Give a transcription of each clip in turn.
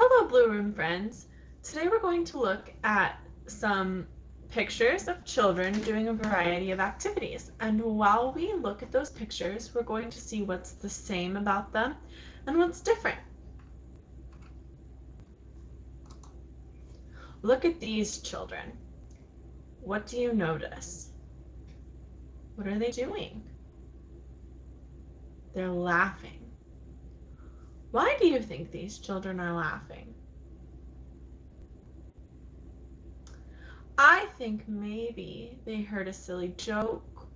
Hello, Blue Room friends. Today we're going to look at some pictures of children doing a variety of activities. And while we look at those pictures, we're going to see what's the same about them and what's different. Look at these children. What do you notice? What are they doing? They're laughing. Why do you think these children are laughing? I think maybe they heard a silly joke,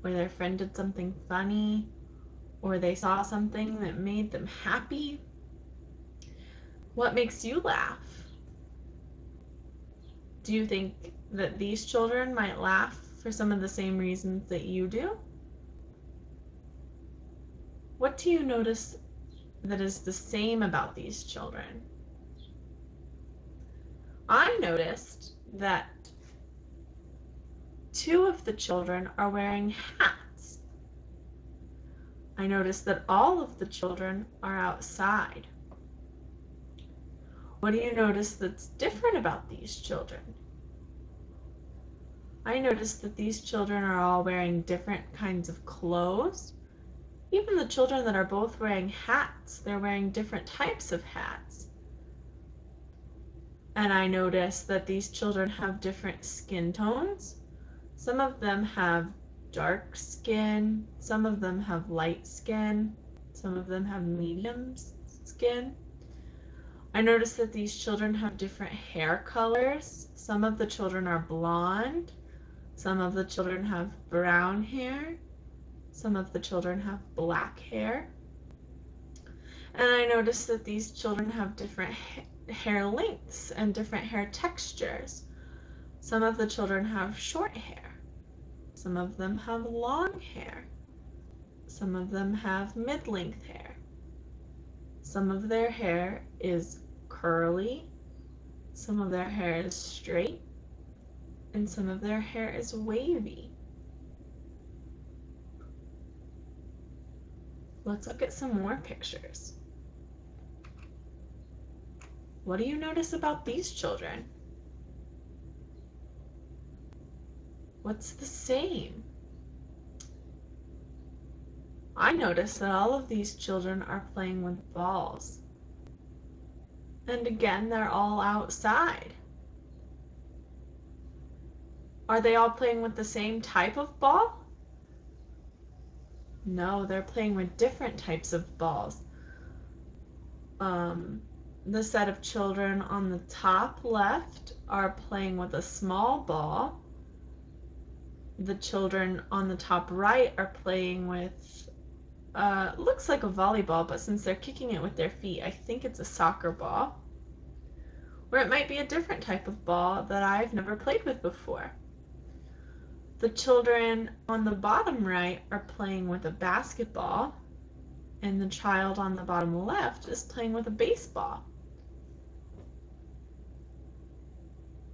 or their friend did something funny, or they saw something that made them happy. What makes you laugh? Do you think that these children might laugh for some of the same reasons that you do? What do you notice that is the same about these children? I noticed that two of the children are wearing hats. I noticed that all of the children are outside. What do you notice that's different about these children? I noticed that these children are all wearing different kinds of clothes. Even the children that are both wearing hats, they're wearing different types of hats. And I noticed that these children have different skin tones. Some of them have dark skin, some of them have light skin, some of them have medium skin. I noticed that these children have different hair colors. Some of the children are blonde, some of the children have brown hair, some of the children have black hair. And I noticed that these children have different hair lengths and different hair textures. Some of the children have short hair. Some of them have long hair. Some of them have mid-length hair. Some of their hair is curly. Some of their hair is straight. And some of their hair is wavy. Let's look at some more pictures. What do you notice about these children? What's the same? I notice that all of these children are playing with balls. And again, they're all outside. Are they all playing with the same type of ball? No, they're playing with different types of balls. The set of children on the top left are playing with a small ball. The children on the top right are playing with, looks like a volleyball, but since they're kicking it with their feet, I think it's a soccer ball. Or it might be a different type of ball that I've never played with before. The children on the bottom right are playing with a basketball, and the child on the bottom left is playing with a baseball.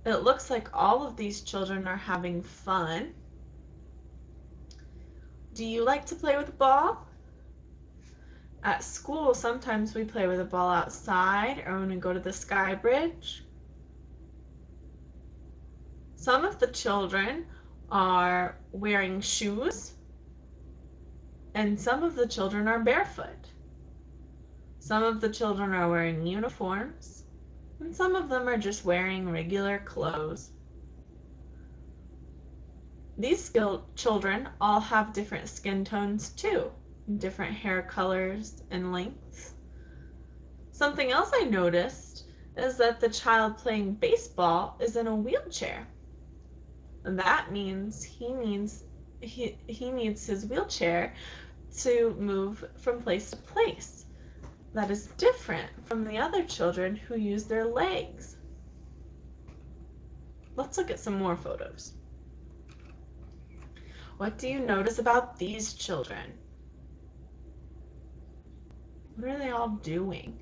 It looks like all of these children are having fun. Do you like to play with a ball? At school, sometimes we play with a ball outside or when we go to the Sky Bridge. Some of the children are wearing shoes, and some of the children are barefoot. Some of the children are wearing uniforms, and some of them are just wearing regular clothes. These children all have different skin tones too, different hair colors and lengths. Something else I noticed is that the child playing baseball is in a wheelchair. And that means he needs his wheelchair to move from place to place. That is different from the other children who use their legs. Let's look at some more photos. What do you notice about these children? What are they all doing?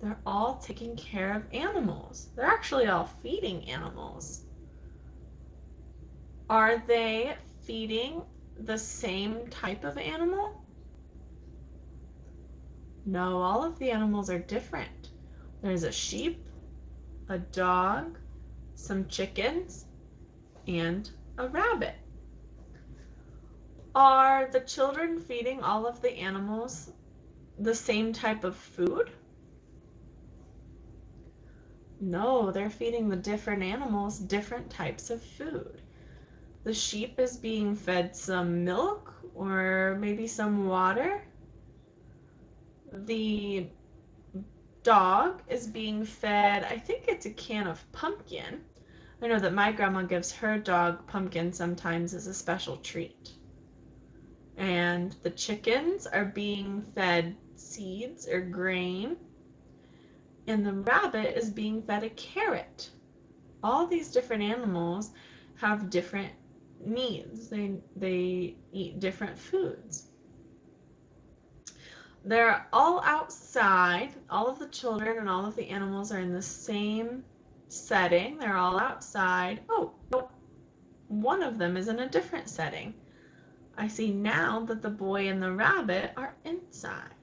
They're all taking care of animals. They're actually all feeding animals. Are they feeding the same type of animal? No, all of the animals are different. There's a sheep, a dog, some chickens, and a rabbit. Are the children feeding all of the animals the same type of food? No, they're feeding the different animals different types of food. The sheep is being fed some milk or maybe some water. The dog is being fed, I think it's a can of pumpkin. I know that my grandma gives her dog pumpkin sometimes as a special treat. And the chickens are being fed seeds or grain. And the rabbit is being fed a carrot. All these different animals have different needs. They eat different foods. They're all outside. All of the children and all of the animals are in the same setting. They're all outside. Oh, nope. One of them is in a different setting. I see now that the boy and the rabbit are inside.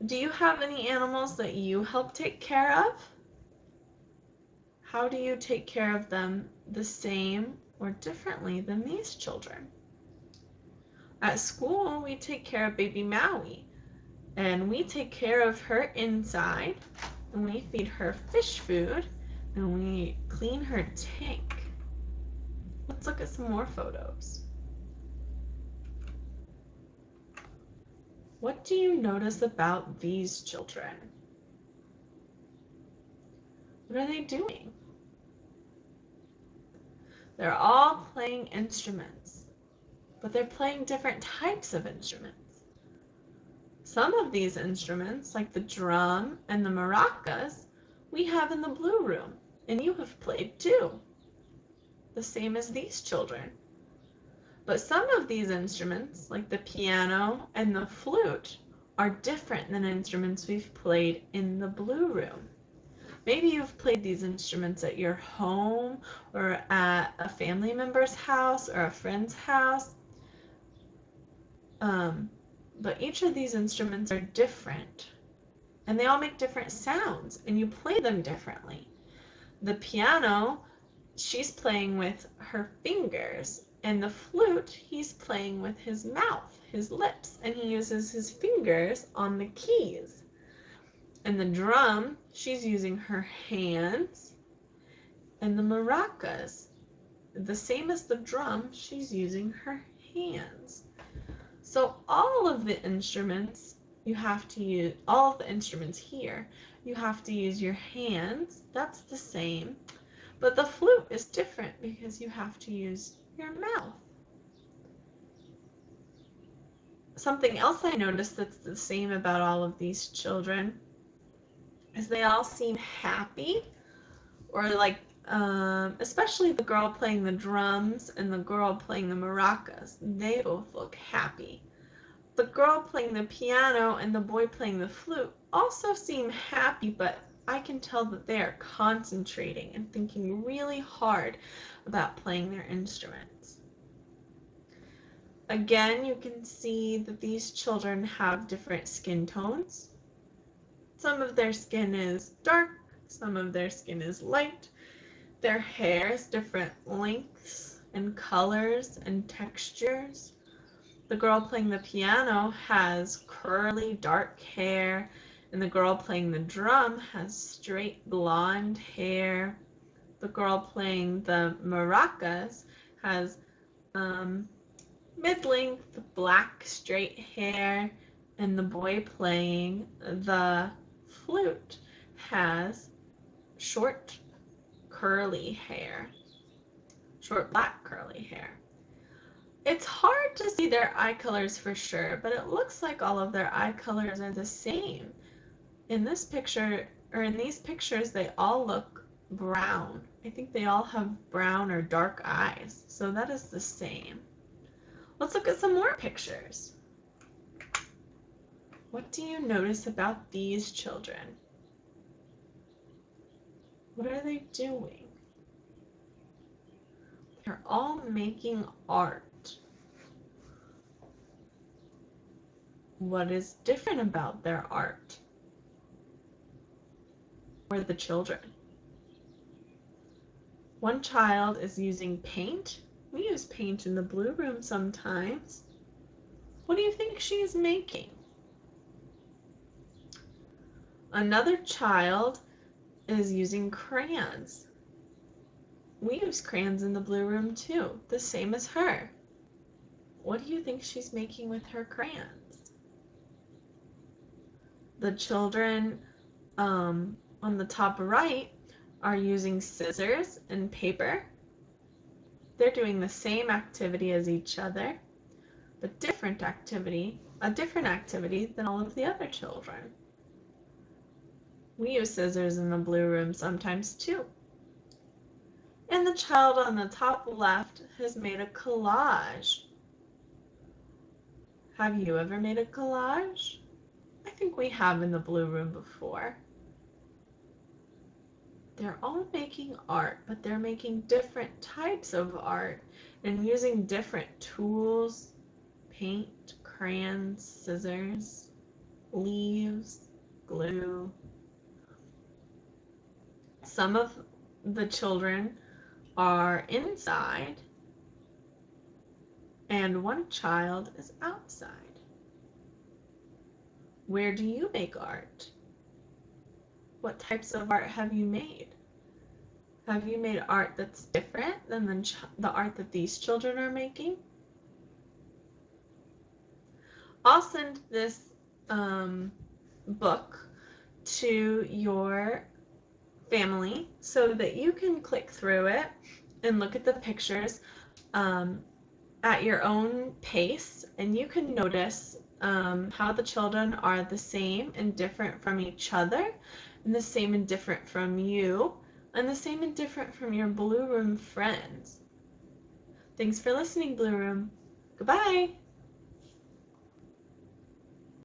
Do you have any animals that you help take care of? How do you take care of them the same or differently than these children? At school, we take care of baby Maui, and we take care of her inside, and we feed her fish food, and we clean her tank. Let's look at some more photos. What do you notice about these children? What are they doing? They're all playing instruments, but they're playing different types of instruments. Some of these instruments, like the drum and the maracas, we have in the blue room, and you have played too, the same as these children. But some of these instruments, like the piano and the flute, are different than instruments we've played in the blue room. Maybe you've played these instruments at your home or at a family member's house or a friend's house. But each of these instruments are different, and they all make different sounds, and you play them differently. The piano, she's playing with her fingers, and the flute, he's playing with his mouth, his lips, and he uses his fingers on the keys. And the drum, she's using her hands, and the maracas, the same as the drum, she's using her hands. So all of the instruments, you have to use, all of the instruments here, you have to use your hands. That's the same. But the flute is different because you have to use your mouth. Something else I noticed that's the same about all of these children is they all seem happy, or like, especially the girl playing the drums and the girl playing the maracas. They both look happy. The girl playing the piano and the boy playing the flute also seem happy, but I can tell that they are concentrating and thinking really hard about playing their instruments. Again, you can see that these children have different skin tones. Some of their skin is dark, some of their skin is light. Their hair is different lengths and colors and textures. The girl playing the piano has curly dark hair, and the girl playing the drum has straight blonde hair. The girl playing the maracas has mid-length black straight hair, and the boy playing the flute has short curly hair, short black curly hair. It's hard to see their eye colors for sure, but it looks like all of their eye colors are the same. In this picture, or in these pictures, they all look brown. I think they all have brown or dark eyes, so that is the same. Let's look at some more pictures. What do you notice about these children? What are they doing? They're all making art. What is different about their art? Or the children? One child is using paint. We use paint in the blue room sometimes. What do you think she's making? Another child is using crayons. We use crayons in the blue room too, the same as her. What do you think she's making with her crayons? The children on the top right are using scissors and paper. They're doing the same activity as each other, but a different activity than all of the other children. We use scissors in the blue room sometimes too. And the child on the top left has made a collage. Have you ever made a collage? I think we have in the blue room before. They're all making art, but they're making different types of art and using different tools: paint, crayons, scissors, leaves, glue. Some of the children are inside, and one child is outside. Where do you make art? What types of art have you made? Have you made art that's different than the art that these children are making? I'll send this book to your family so that you can click through it and look at the pictures at your own pace, and you can notice how the children are the same and different from each other, and the same and different from you, and the same and different from your Blue Room friends. Thanks for listening, Blue Room. Goodbye!